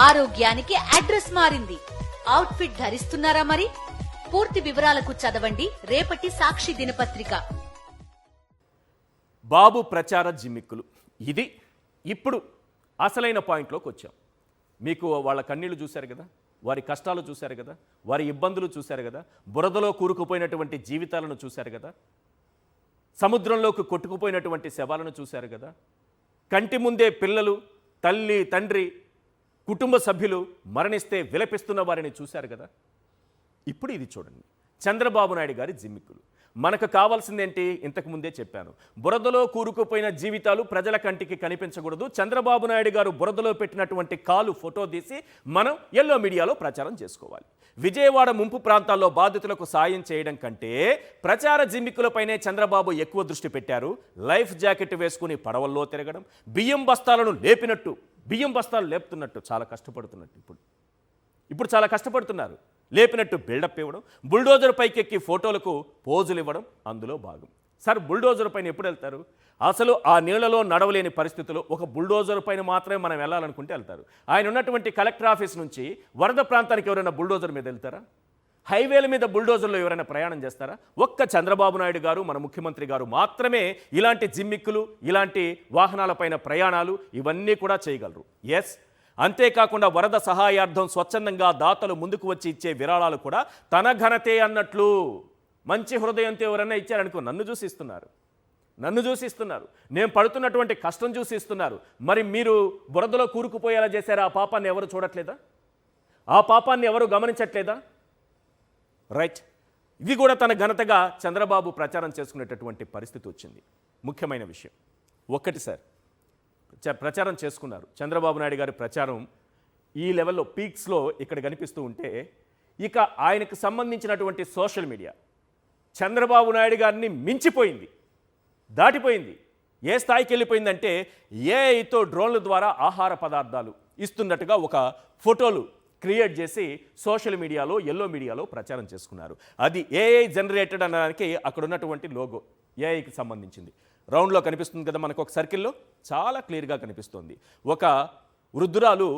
ఆరోగ్యానికి అడ్రస్ మారింది. అవుట్ఫిట్ ధరిస్తున్నారా మరి? పూర్తి వివరాలకు చదవండి రేపటి సాక్షి దినపత్రిక. బాబు ప్రచార జిమ్మిక్కులు. ఇది ఇప్పుడు అసలైన పాయింట్లోకి వచ్చాం. మీకు వాళ్ళ కన్నీళ్లు చూశారు కదా, వారి కష్టాలు చూశారు కదా, వారి ఇబ్బందులు చూశారు కదా, బురదలో కూరుకుపోయినటువంటి జీవితాలను చూశారు కదా, సముద్రంలోకి కొట్టుకుపోయినటువంటి శవాలను చూశారు కదా, కంటి ముందే పిల్లలు, తల్లి, తండ్రి, కుటుంబ సభ్యులు మరణిస్తే విలపిస్తున్న వారిని చూశారు కదా. ఇప్పుడు ఇది చూడండి, చంద్రబాబు నాయుడు గారి జిమ్మిక్కులు. మనకు కావాల్సిందేంటి? ఇంతకుముందే చెప్పాను, బురదలో కూరుకుపోయిన జీవితాలు ప్రజల కంటికి కనిపించకూడదు. చంద్రబాబు నాయుడు గారు బురదలో పెట్టినటువంటి కాలు ఫోటో తీసి మనం ఎల్లో మీడియాలో ప్రచారం చేసుకోవాలి. విజయవాడ ముంపు ప్రాంతాల్లో బాధితులకు సాయం చేయడం కంటే ప్రచార జిమ్మిక్కులపైనే చంద్రబాబు ఎక్కువ దృష్టి పెట్టారు. లైఫ్ జాకెట్ వేసుకుని పడవల్లో తిరగడం, బియ్యం బస్తాలను లేపినట్టు, బియ్యం బస్తాలు లేపుతున్నట్టు, చాలా కష్టపడుతున్నట్టు, ఇప్పుడు చాలా కష్టపడుతున్నారు, లేపినట్టు బిల్డప్ ఇవ్వడం, బుల్డోజర్ పైకెక్కి ఫోటోలకు పోజులు ఇవ్వడం అందులో భాగం. సార్, బుల్డోజర్ పైన ఎప్పుడు వెళ్తారు? అసలు ఆ నీళ్లలో నడవలేని పరిస్థితుల్లో ఒక బుల్డోజర్ పైన మాత్రమే మనం వెళ్ళాలనుకుంటే వెళ్తారు. ఆయన ఉన్నటువంటి కలెక్టర్ ఆఫీస్ నుంచి వరద ప్రాంతానికి ఎవరైనా బుల్డోజర్ మీద వెళ్తారా? హైవేల మీద బుల్డోజర్లో ఎవరైనా ప్రయాణం చేస్తారా? ఒక్క చంద్రబాబు నాయుడు గారు, మన ముఖ్యమంత్రి గారు మాత్రమే ఇలాంటి జిమ్మిక్కులు, ఇలాంటి వాహనాలపైన ప్రయాణాలు ఇవన్నీ కూడా చేయగలరు. ఎస్, అంతేకాకుండా వరద సహాయార్థం స్వచ్ఛందంగా దాతలు ముందుకు వచ్చి ఇచ్చే విరాళాలు కూడా తన ఘనతే అన్నట్లు మంచి హృదయంతో ఎవరన్నా ఇచ్చారనుకో, నన్ను చూసి ఇస్తున్నారు, నేను పడుతున్నటువంటి కష్టం చూసి ఇస్తున్నారు. మరి మీరు బురదలో కూరుకుపోయేలా చేశారా? ఆ పాపాన్ని ఎవరు చూడట్లేదా? ఆ పాపాన్ని ఎవరు గమనించట్లేదా? రైట్, ఇది కూడా తన ఘనతగా చంద్రబాబు ప్రచారం చేసుకునేటటువంటి పరిస్థితి వచ్చింది. ముఖ్యమైన విషయం ఒక్కటి సార్, ప్రచారం చేసుకున్నారు. చంద్రబాబు నాయుడు గారి ప్రచారం ఈ లెవెల్లో పీక్స్లో ఇక్కడ కనిపిస్తూ ఉంటే, ఇక ఆయనకు సంబంధించినటువంటి సోషల్ మీడియా చంద్రబాబు నాయుడు గారిని మించిపోయింది, దాటిపోయింది. ఏ స్థాయికి వెళ్ళిపోయిందంటే ఏఐతో డ్రోన్ల ద్వారా ఆహార పదార్థాలు ఇస్తున్నట్టుగా ఒక ఫోటోలు క్రియేట్ చేసి సోషల్ మీడియాలో, ఎల్లో మీడియాలో ప్రచారం చేసుకున్నారు. అది ఏఐ జనరేటెడ్ అనడానికి అక్కడ ఉన్నటువంటి లోగో ఏఐకి సంబంధించింది. రౌండ్లో కనిపిస్తుంది కదా మనకు, ఒక సర్కిల్లో చాలా క్లియర్గా కనిపిస్తుంది. ఒక వృద్ధురాలు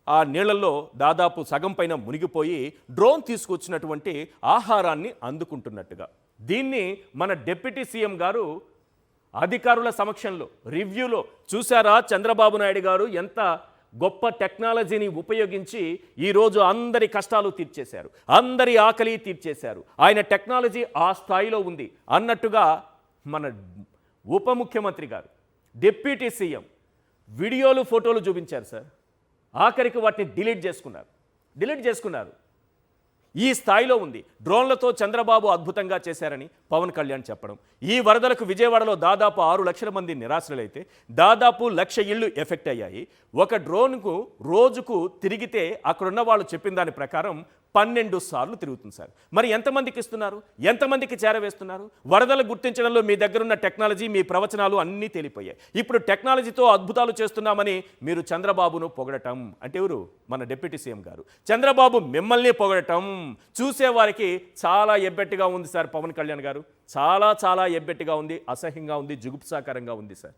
ఆ నీళ్లలో దాదాపు సగం పైన మునిగిపోయి డ్రోన్ తీసుకొచ్చినటువంటి ఆహారాన్ని అందుకుంటున్నట్టుగా. దీన్ని మన డిప్యూటీ సీఎం గారు అధికారుల సమక్షంలో రివ్యూలో చూసారా, చంద్రబాబు నాయుడు గారు ఎంత గొప్ప టెక్నాలజీని ఉపయోగించి ఈరోజు అందరి కష్టాలు తీర్చేశారు, అందరి ఆకలి తీర్చేశారు, ఆయన టెక్నాలజీ ఆ స్థాయిలో ఉంది అన్నట్టుగా మన ఉప ముఖ్యమంత్రి గారు, డిప్యూటీ సీఎం వీడియోలు, ఫోటోలు చూపించారు సార్. ఆఖరికి వాటిని డిలీట్ చేసుకున్నారు. ఈ స్థాయిలో ఉంది. డ్రోన్లతో చంద్రబాబు అద్భుతంగా చేశారని పవన్ కళ్యాణ్ చెప్పడం. ఈ వరదలకు విజయవాడలో దాదాపు 6 లక్షల మంది నిరాశ్రులైతే దాదాపు 1,00,000 ఇళ్ళు ఎఫెక్ట్ అయ్యాయి. ఒక డ్రోన్కు రోజుకు తిరిగితే అక్కడున్న వాళ్ళు చెప్పిన దాని ప్రకారం 12 సార్లు తిరుగుతుంది సార్. మరి ఎంతమందికి ఇస్తున్నారు? ఎంతమందికి చేరవేస్తున్నారు? వరదలు గుర్తించడంలో మీ దగ్గరున్న టెక్నాలజీ, మీ ప్రవచనాలు అన్నీ తేలిపోయాయి. ఇప్పుడు టెక్నాలజీతో అద్భుతాలు చేస్తున్నామని మీరు చంద్రబాబును పొగడటం అంటే ఎవరు? మన డిప్యూటీ సీఎం గారు. చంద్రబాబు మిమ్మల్ని పొగడటం చూసేవారికి చాలా ఎబ్బెట్టుగా ఉంది సార్. పవన్ కళ్యాణ్ గారు చాలా ఎబ్బెట్టుగా ఉంది, అసహ్యంగా ఉంది, జుగుప్సాకరంగా ఉంది సార్.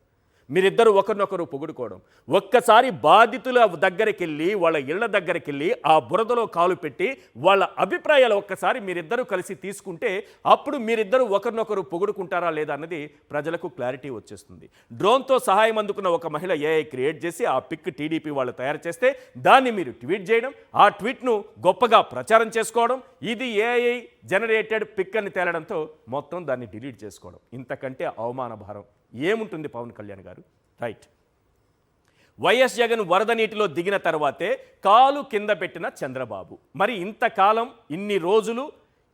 మీరిద్దరూ ఒకరినొకరు పొగుడుకోవడం. ఒక్కసారి బాధితుల దగ్గరికి వెళ్ళి, వాళ్ళ ఇళ్ల దగ్గరికి వెళ్ళి ఆ బురదలో కాలు పెట్టి వాళ్ళ అభిప్రాయాలు ఒక్కసారి మీరిద్దరూ కలిసి తీసుకుంటే అప్పుడు మీరిద్దరూ ఒకరినొకరు పొగుడుకుంటారా లేదా అన్నది ప్రజలకు క్లారిటీ వచ్చేస్తుంది. డ్రోన్తో సహాయం అందుకున్న ఒక మహిళ ఏఐ క్రియేట్ చేసి ఆ పిక్ టీడీపీ వాళ్ళు తయారు చేస్తే దాన్ని మీరు ట్వీట్ చేయడం, ఆ ట్వీట్ను గొప్పగా ప్రచారం చేసుకోవడం, ఇది ఏఐ జనరేటెడ్ పిక్ అని తేలడంతో మొత్తం దాన్ని డిలీట్ చేసుకోవడం. ఇంతకంటే అవమాన భారం ఏముంటుంది పవన్ కళ్యాణ్ గారు? రైట్, వైఎస్ జగన్ వరద నీటిలో దిగిన తర్వాతే కాలు కింద పెట్టిన చంద్రబాబు. మరి ఇంతకాలం, ఇన్ని రోజులు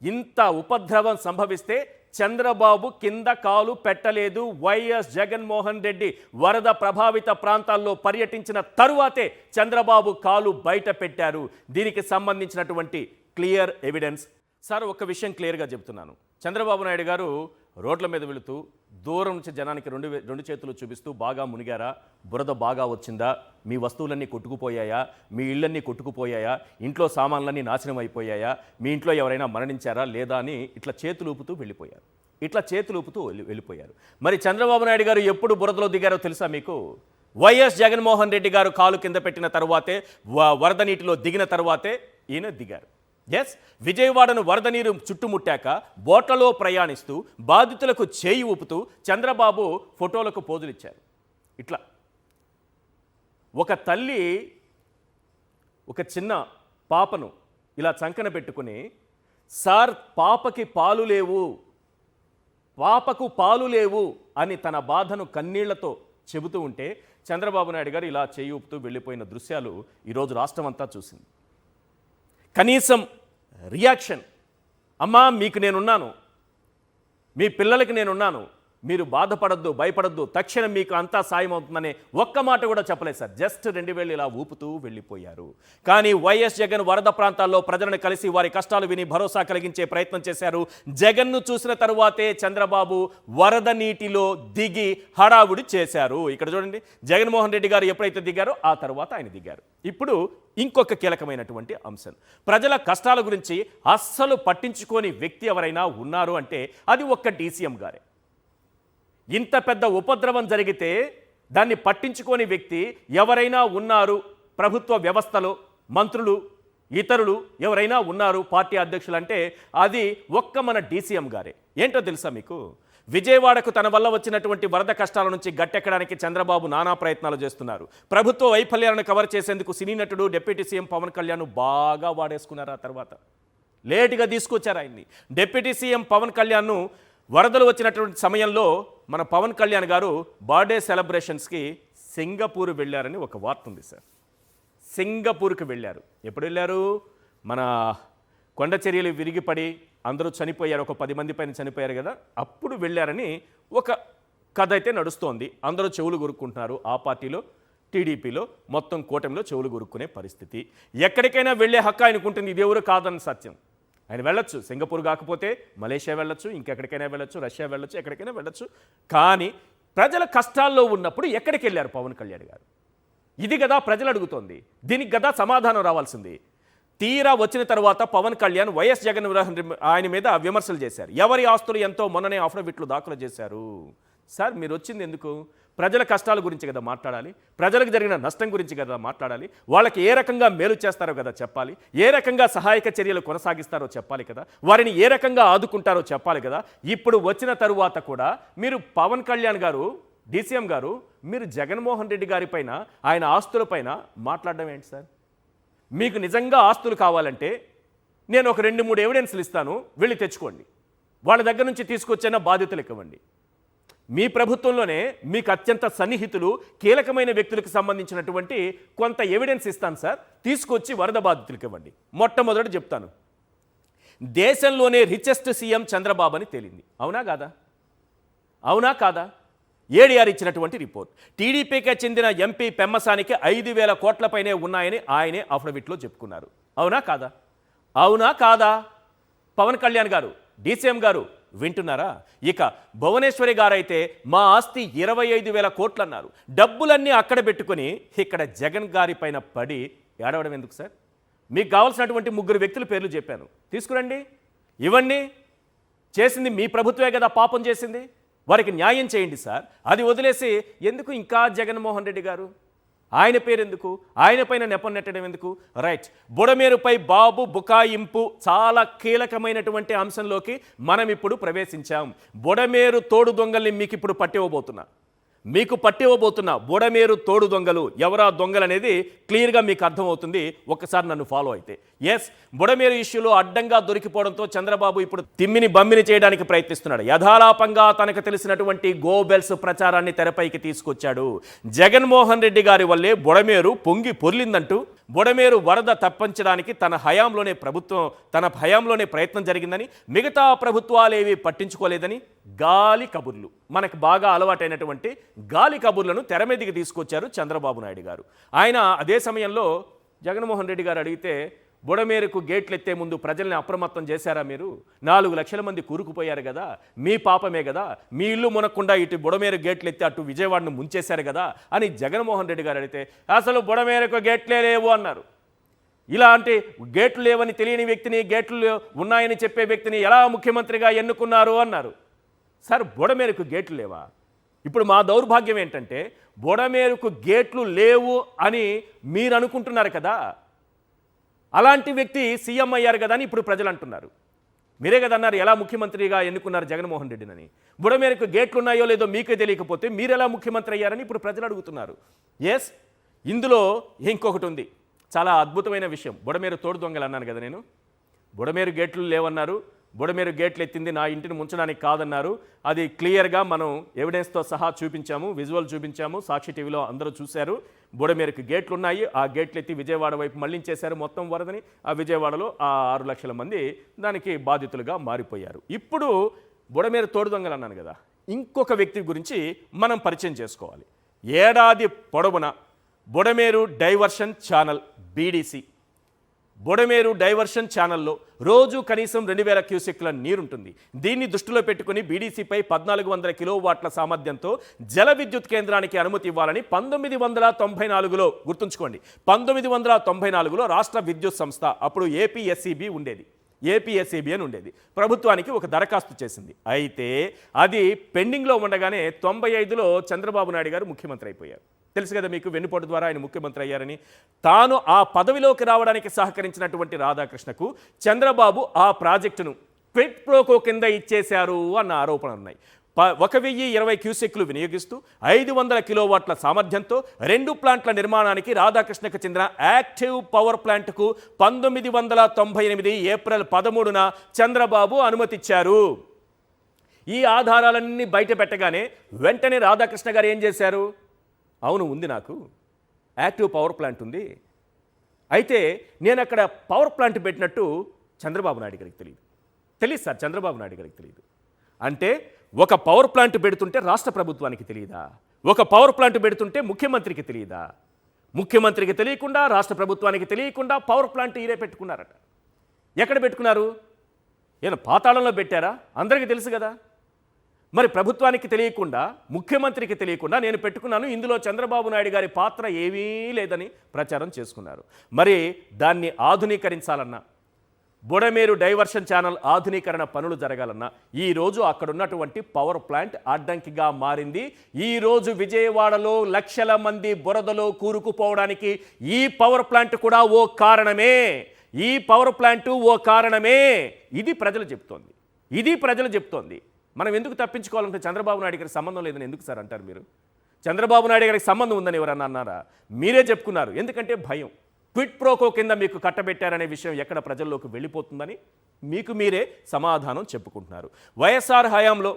ఇంత ఉపద్రవం సంభవిస్తే చంద్రబాబు కింద కాలు పెట్టలేదు. వైఎస్ జగన్మోహన్ రెడ్డి వరద ప్రభావిత ప్రాంతాల్లో పర్యటించిన తరువాతే చంద్రబాబు కాలు బయట పెట్టారు. దీనికి సంబంధించినటువంటి క్లియర్ ఎవిడెన్స్ సార్. ఒక విషయం క్లియర్గా చెప్తున్నాను, చంద్రబాబు నాయుడు గారు రోడ్ల మీద వెళుతూ దూరం నుంచి జనానికి రెండు చేతులు చూపిస్తూ బాగా మునిగారా, బురద బాగా వచ్చిందా, మీ వస్తువులన్నీ కొట్టుకుపోయాయా, మీ ఇళ్ళన్నీ కొట్టుకుపోయాయా, ఇంట్లో సామాన్లన్నీ నాశనం అయిపోయాయా, మీ ఇంట్లో ఎవరైనా మరణించారా లేదా అని ఇట్లా చేతులు ఊపుతూ వెళ్ళిపోయారు. మరి చంద్రబాబు నాయుడు గారు ఎప్పుడు బురదలో దిగారో తెలుసా మీకు? వైఎస్ జగన్మోహన్ రెడ్డి గారు కాలు కింద పెట్టిన తరువాతే వరద నీటిలో దిగిన తరువాతే ఈయన దిగారు. ఎస్, విజయవాడను వరద నీరు చుట్టుముట్టాక బోట్లలో ప్రయాణిస్తూ బాధితులకు చేయి ఊపుతూ చంద్రబాబు ఫోటోలకు పోజులు ఇచ్చారు. ఇట్లా ఒక తల్లి ఒక చిన్న పాపను ఇలా చంకన పెట్టుకుని, సార్ పాపకు పాలు లేవు అని తన బాధను కన్నీళ్లతో చెబుతూ ఉంటే చంద్రబాబు నాయుడు గారు ఇలా చేయి ఊపుతూ వెళ్ళిపోయిన దృశ్యాలు ఈరోజు రాష్ట్రం అంతా చూసింది. కనీసం రియాక్షన్, అమ్మా మీకు నేనున్నాను, మీ పిల్లలకి నేనున్నాను, మీరు బాధపడద్దు, భయపడద్దు, తక్షణం మీకు అంతా సాయం అవుతుందనే ఒక్క మాట కూడా చెప్పలేదు సార్. జస్ట్ 2000 ఇలా ఊపుతూ వెళ్ళిపోయారు. కానీ వైఎస్ జగన్ వరద ప్రాంతాల్లో ప్రజలను కలిసి వారి కష్టాలు విని భరోసా కలిగించే ప్రయత్నం చేశారు. జగన్ను చూసిన తరువాతే చంద్రబాబు వరద నీటిలో దిగి హడావుడి చేశారు. ఇక్కడ చూడండి, జగన్మోహన్ రెడ్డి గారు ఎప్పుడైతే దిగారో ఆ తర్వాత ఆయన దిగారు. ఇప్పుడు ఇంకొక కీలకమైనటువంటి అంశం, ప్రజల కష్టాల గురించి అస్సలు పట్టించుకోని వ్యక్తి ఎవరైనా ఉన్నారు అంటే అది ఒక్క డీసీఎం గారే. ఇంత పెద్ద ఉపద్రవం జరిగితే దాన్ని పట్టించుకోని వ్యక్తి ఎవరైనా ఉన్నారు ప్రభుత్వ వ్యవస్థలో, మంత్రులు, ఇతరులు ఎవరైనా ఉన్నారు, పార్టీ అధ్యక్షులు అంటే అది ఒక్క మన డీసీఎం గారే. ఏంటో తెలుసా మీకు? విజయవాడకు తన వల్ల వచ్చినటువంటి వరద కష్టాల నుంచి గట్టెక్కడానికి చంద్రబాబు నానా ప్రయత్నాలు చేస్తున్నారు. ప్రభుత్వ వైఫల్యాలను కవర్ చేసేందుకు సినీ నటుడు డిప్యూటీ సీఎం పవన్ కళ్యాణ్ బాగా వాడేసుకున్నారు. ఆ తర్వాత లేటుగా తీసుకొచ్చారు ఆయన్ని. డిప్యూటీ సీఎం పవన్ కళ్యాణ్ను వరదలు వచ్చినటువంటి సమయంలో మన పవన్ కళ్యాణ్ గారు బర్త్డే సెలబ్రేషన్స్కి సింగపూర్ వెళ్ళారని ఒక వార్త ఉంది సార్. సింగపూర్కి వెళ్ళారు. ఎప్పుడు వెళ్ళారు? మన కొండ చర్యలు విరిగిపడి అందరూ చనిపోయారు, ఒక 10 మంది పైన చనిపోయారు కదా, అప్పుడు వెళ్ళారని ఒక కథ అయితే నడుస్తోంది. అందరూ చెవులు కొరుక్కుంటున్నారు. ఆ పార్టీలో, టీడీపీలో, మొత్తం కూటమిలో చెవులు కొరుక్కునే పరిస్థితి. ఎక్కడికైనా వెళ్ళే హక్కు ఆయనకుంటుంది, ఇది ఎవరు కాదని సత్యం. ఆయన వెళ్ళొచ్చు, సింగపూర్ కాకపోతే మలేషియా వెళ్ళొచ్చు, ఇంకెక్కడికైనా వెళ్ళొచ్చు, రష్యా వెళ్ళొచ్చు, ఎక్కడికైనా వెళ్ళొచ్చు. కానీ ప్రజల కష్టాల్లో ఉన్నప్పుడు ఎక్కడికి వెళ్ళారు పవన్ కళ్యాణ్ గారు? ఇది కదా ప్రజలు అడుగుతోంది, దీనికి కదా సమాధానం రావాల్సింది. తీరా వచ్చిన తర్వాత పవన్ కళ్యాణ్ వైఎస్ జగన్ ఆయన మీద విమర్శలు చేశారు. ఎవరి ఆస్తులు ఎంతో మొన్ననే అఫిడవిట్లు దాఖలు చేశారు. సార్ మీరు వచ్చింది ఎందుకు? ప్రజల కష్టాల గురించి కదా మాట్లాడాలి, ప్రజలకు జరిగిన నష్టం గురించి కదా మాట్లాడాలి, వాళ్ళకి ఏ రకంగా మేలు చేస్తారో కదా చెప్పాలి, ఏ రకంగా సహాయక చర్యలు కొనసాగిస్తారో చెప్పాలి కదా, వారిని ఏ రకంగా ఆదుకుంటారో చెప్పాలి కదా. ఇప్పుడు వచ్చిన తరువాత కూడా మీరు పవన్ కళ్యాణ్ గారు, డీసీఎం గారు, మీరు జగన్మోహన్ రెడ్డి గారి పైన, ఆయన ఆస్తులపైన మాట్లాడడం ఏంటి సార్? మీకు నిజంగా ఆస్తులు కావాలంటే నేను ఒక 2-3 ఎవిడెన్స్లు ఇస్తాను, వెళ్ళి తెచ్చుకోండి. వాళ్ళ దగ్గర నుంచి తీసుకొచ్చిన బాధ్యతలు ఇవ్వండి. మీ ప్రభుత్వంలోనే మీకు అత్యంత సన్నిహితులు, కీలకమైన వ్యక్తులకు సంబంధించినటువంటి కొంత ఎవిడెన్స్ ఇస్తాను సార్, తీసుకొచ్చి వరద బాధితులకు ఇవ్వండి. మొట్టమొదటి చెప్తాను, దేశంలోనే రిచెస్ట్ సీఎం చంద్రబాబు అని తేలింది. అవునా కాదా? అవునా కాదా? ఏడీఆర్ ఇచ్చినటువంటి రిపోర్ట్. టీడీపీకి చెందిన ఎంపీ పెమ్మసానికి 5,000 కోట్లపైనే ఉన్నాయని ఆయనే అఫిడవిట్లో చెప్పుకున్నారు. అవునా కాదా? అవునా కాదా? పవన్ కళ్యాణ్ గారు, డీసీఎం గారు వింటున్నారా? ఇక భువనేశ్వరి గారైతే మా ఆస్తి 25,000 కోట్లు అన్నారు. డబ్బులన్నీ అక్కడ పెట్టుకుని ఇక్కడ జగన్ గారి పైన పడి ఏడవడం ఎందుకు సార్? మీకు కావాల్సినటువంటి 3 వ్యక్తుల పేర్లు చెప్పాను, తీసుకురండి, ఇవ్వండి. చేసింది మీ ప్రభుత్వమే కదా పాపం చేసింది, వారికి న్యాయం చేయండి సార్. అది వదిలేసి ఎందుకు ఇంకా జగన్మోహన్ రెడ్డి గారు, ఆయన పేరెందుకు, ఆయన పైన నెపం నెట్టడం ఎందుకు? రైట్, బుడమేరుపై బాబు బుకాయింపు చాలా కీలకమైనటువంటి అంశంలోకి మనం ఇప్పుడు ప్రవేశించాం. బుడమేరు తోడు దొంగల్ని మీకు ఇప్పుడు పట్టివ్వబోతున్నా. బుడమేరు తోడు దొంగలు ఎవరా దొంగలు అనేది క్లియర్గా మీకు అర్థమవుతుంది ఒక్కసారి నన్ను ఫాలో అయితే. ఎస్, బుడమేరు ఇష్యూలో అడ్డంగా దొరికిపోవడంతో చంద్రబాబు ఇప్పుడు తిమ్మిని బమ్మిని చేయడానికి ప్రయత్నిస్తున్నాడు. యథాలాపంగా తనకు తెలిసినటువంటి గోబెల్స్ ప్రచారాన్ని తెరపైకి తీసుకొచ్చాడు. జగన్మోహన్ రెడ్డి గారి వల్లే బుడమేరు పొంగి పొర్లిందంటూ, బుడమేరు వరద తప్పించడానికి తన హయాంలోనే ప్రయత్నం జరిగిందని, మిగతా ప్రభుత్వాలేవి పట్టించుకోలేదని గాలి కబుర్లు, మనకు బాగా అలవాటైనటువంటి గాలి కబుర్లను తెర మీదకి తీసుకొచ్చారు చంద్రబాబు నాయుడు గారు. ఆయన అదే సమయంలో జగన్మోహన్ రెడ్డి గారు అడిగితే, బుడమేరుకు గేట్లు ఎత్తే ముందు ప్రజల్ని అప్రమత్తం చేశారా మీరు? 4 లక్షల మంది కూరుకుపోయారు కదా, మీ పాపమే కదా, మీ ఇల్లు మునక్కుండా ఇటు బుడమేరు గేట్లు ఎత్తి అటు విజయవాడను ముంచేశారు కదా అని జగన్మోహన్ రెడ్డి గారు అడిగితే, అసలు బుడమేరుకు గేట్లే లేవు అన్నారు. ఇలాంటి గేట్లు లేవని తెలియని వ్యక్తిని, గేట్లు ఉన్నాయని చెప్పే వ్యక్తిని ఎలా ముఖ్యమంత్రిగా ఎన్నుకున్నారు అన్నారు. సార్ బుడమేరుకు గేట్లు లేవా? ఇప్పుడు మా దౌర్భాగ్యం ఏంటంటే బుడమేరుకు గేట్లు లేవు అని మీరు అనుకుంటున్నారు కదా, అలాంటి వ్యక్తి సీఎం అయ్యారు కదా అని ఇప్పుడు ప్రజలు అంటున్నారు. మీరే కదా అన్నారు ఎలా ముఖ్యమంత్రిగా ఎన్నుకున్నారు జగన్మోహన్ రెడ్డిని. బుడమేరుకు గేట్లు ఉన్నాయో లేదో మీకే తెలియకపోతే మీరు ఎలా ముఖ్యమంత్రి అయ్యారని ఇప్పుడు ప్రజలు అడుగుతున్నారు. ఎస్, ఇందులో ఇంకొకటి ఉంది, చాలా అద్భుతమైన విషయం. బుడమేరు తోడు దొంగలు అన్నాను కదా నేను. బుడమేరు గేట్లు లేవన్నారు, బుడమేరు గేట్లు ఎత్తింది నా ఇంటిని ముంచడానికి కాదన్నారు. అది క్లియర్గా మనం ఎవిడెన్స్తో సహా చూపించాము, విజువల్ చూపించాము, సాక్షి టీవీలో అందరూ చూశారు. బుడమేరుకు గేట్లు ఉన్నాయి, ఆ గేట్లు ఎత్తి విజయవాడ వైపు మళ్లించేశారు మొత్తం వరదని. ఆ విజయవాడలో ఆ 6 లక్షల మంది దానికి బాధితులుగా మారిపోయారు. ఇప్పుడు బుడమేరు తోడు దొంగలు అన్నాను కదా, ఇంకొక వ్యక్తి గురించి మనం పరిచయం చేసుకోవాలి. ఏడాది పొడవునా Budameru diversion channel BDC, Budameru diversion ఛానల్లో రోజు కనీసం 2000 క్యూసెక్ల నీరుంటుంది. దీన్ని దృష్టిలో పెట్టుకుని బీడీసీపై 1400 కిలోవాట్ల సామర్థ్యంతో జల విద్యుత్ కేంద్రానికి అనుమతి ఇవ్వాలని 1994లో గుర్తుంచుకోండి, 1994లో రాష్ట్ర విద్యుత్ సంస్థ, అప్పుడు ఏపీఎస్ఈబీ ఉండేది, ఏపీఎస్ఈబీ అని ఉండేది, ప్రభుత్వానికి ఒక దరఖాస్తు చేసింది. అయితే అది పెండింగ్లో ఉండగానే 95లో చంద్రబాబు నాయుడు గారు ముఖ్యమంత్రి అయిపోయారు. తెలుసు కదా మీకు, వెన్నుపోటు ద్వారా ఆయన ముఖ్యమంత్రి అయ్యారని. తాను ఆ పదవిలోకి రావడానికి సహకరించినటువంటి రాధాకృష్ణకు చంద్రబాబు ఆ ప్రాజెక్టును క్విడ్ ప్రోకో కింద ఇచ్చేశారు అన్న ఆరోపణలు ఉన్నాయి. 1020 క్యూసెక్లు వినియోగిస్తూ 500 కిలోవాట్ల సామర్థ్యంతో 2 ప్లాంట్ల నిర్మాణానికి రాధాకృష్ణకు చెందిన యాక్టివ్ పవర్ ప్లాంట్కు 1998 ఏప్రిల్ 13న చంద్రబాబు అనుమతిచ్చారు. ఈ ఆధారాలన్నీ బయట పెట్టగానే వెంటనే రాధాకృష్ణ గారు ఏం చేశారు, అవును ఉంది, నాకు యాక్టివ్ పవర్ ప్లాంట్ ఉంది, అయితే నేను అక్కడ పవర్ ప్లాంట్ పెట్టినట్టు చంద్రబాబు నాయుడు గారికి తెలియదు సార్, చంద్రబాబు నాయుడు గారికి తెలియదు. అంటే ఒక పవర్ ప్లాంట్ పెడుతుంటే రాష్ట్ర ప్రభుత్వానికి తెలియదా? ఒక పవర్ ప్లాంట్ పెడుతుంటే ముఖ్యమంత్రికి తెలియదా? ముఖ్యమంత్రికి తెలియకుండా, రాష్ట్ర ప్రభుత్వానికి తెలియకుండా పవర్ ప్లాంట్ ఈరే పెట్టుకున్నారట. ఎక్కడ పెట్టుకున్నారు? ఏమైనా పాతాళంలో పెట్టారా? అందరికీ తెలుసు కదా. మరి ప్రభుత్వానికి తెలియకుండా, ముఖ్యమంత్రికి తెలియకుండా నేను పెట్టుకున్నాను, ఇందులో చంద్రబాబు నాయుడు గారి పాత్ర ఏమీ లేదని ప్రచారం చేసుకున్నారు. మరి దాన్ని ఆధునీకరించాలన్నా, బుడమేరు డైవర్షన్ ఛానల్ ఆధునీకరణ పనులు జరగాలన్నా ఈరోజు అక్కడున్నటువంటి పవర్ ప్లాంట్ అడ్డంకిగా మారింది. ఈరోజు విజయవాడలో లక్షల మంది బురదలో కూరుకుపోవడానికి ఈ పవర్ ప్లాంట్ కూడా ఓ కారణమే. ఈ పవర్ ప్లాంట్ ఓ కారణమే. ఇది ప్రజలు చెప్తోంది. మనం ఎందుకు తప్పించుకోవాలంటే చంద్రబాబు నాయుడు గారికి సంబంధం లేదని ఎందుకు సార్ అంటారు మీరు? చంద్రబాబు నాయుడు గారికి సంబంధం ఉందని ఎవరన్నా అన్నారా? మీరే చెప్పుకున్నారు. ఎందుకంటే భయం. క్విడ్ ప్రోకో కింద మీకు కట్టబెట్టారనే విషయం ఎక్కడ ప్రజల్లోకి వెళ్ళిపోతుందని మీకు మీరే సమాధానం చెప్పుకుంటున్నారు. వైఎస్ఆర్ హయాంలో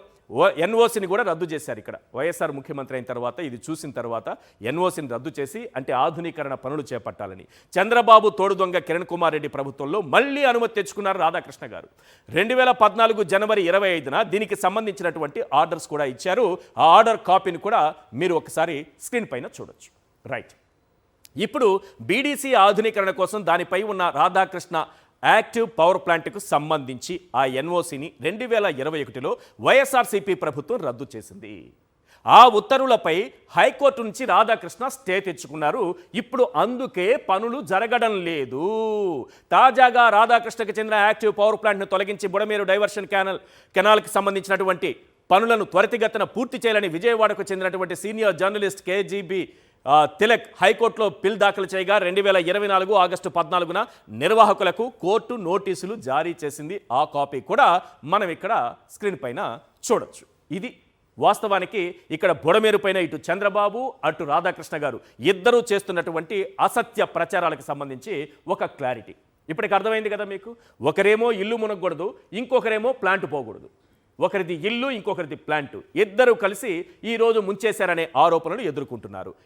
ఎన్ఓసిని కూడా రద్దు చేశారు. ఇక్కడ వైఎస్ఆర్ ముఖ్యమంత్రి అయిన తర్వాత ఇది చూసిన తర్వాత ఎన్ఓసిని రద్దు చేసి, అంటే ఆధునీకరణ పనులు చేపట్టాలని చంద్రబాబు తోడు దొంగ కిరణ్ కుమార్ రెడ్డి ప్రభుత్వంలో మళ్ళీ అనుమతి తెచ్చుకున్నారు రాధాకృష్ణ గారు. 2014 జనవరి 25న దీనికి సంబంధించినటువంటి ఆర్డర్స్ కూడా ఇచ్చారు. ఆ ఆర్డర్ కాపీని కూడా మీరు ఒకసారి స్క్రీన్ పైన చూడొచ్చు. రైట్, ఇప్పుడు బీడీసీ ఆధునీకరణ కోసం దానిపై ఉన్న రాధాకృష్ణ యాక్టివ్ పవర్ ప్లాంట్కు సంబంధించి ఆ ఎన్ఓసిని 2021లో వైఎస్ఆర్సీపీ ప్రభుత్వం రద్దు చేసింది. ఆ ఉత్తర్వులపై హైకోర్టు నుంచి రాధాకృష్ణ స్టే తెచ్చుకున్నారు. ఇప్పుడు అందుకే పనులు జరగడం లేదు. తాజాగా రాధాకృష్ణకు చెందిన యాక్టివ్ పవర్ ప్లాంట్ను తొలగించి బుడమేరు డైవర్షన్ కెనాల్కి సంబంధించినటువంటి పనులను త్వరితగతిన పూర్తి చేయాలని విజయవాడకు చెందినటువంటి సీనియర్ జర్నలిస్ట్ కేజీబీ తిలక్ హైకోర్టులో పిల్ దాఖలు చేయగా 2024 ఆగస్టు 14న నిర్వాహకులకు కోర్టు నోటీసులు జారీ చేసింది. ఆ కాపీ కూడా మనం ఇక్కడ స్క్రీన్ పైన చూడొచ్చు. ఇది వాస్తవానికి ఇక్కడ బుడమేరు పైన ఇటు చంద్రబాబు అటు రాధాకృష్ణ గారు ఇద్దరూ చేస్తున్నటువంటి అసత్య ప్రచారాలకు సంబంధించి ఒక క్లారిటీ ఇప్పటికి అర్థమైంది కదా మీకు. ఒకరేమో ఇల్లు మునగకూడదు, ఇంకొకరేమో ప్లాంట్ పోకూడదు. ఒకరిది ఇల్లు, ఇంకొకరిది ప్లాంటు, ఇద్దరు కలిసి ఈరోజు ముంచేశారనే ఆరోపణలు ఎదుర్కొంటున్నారు.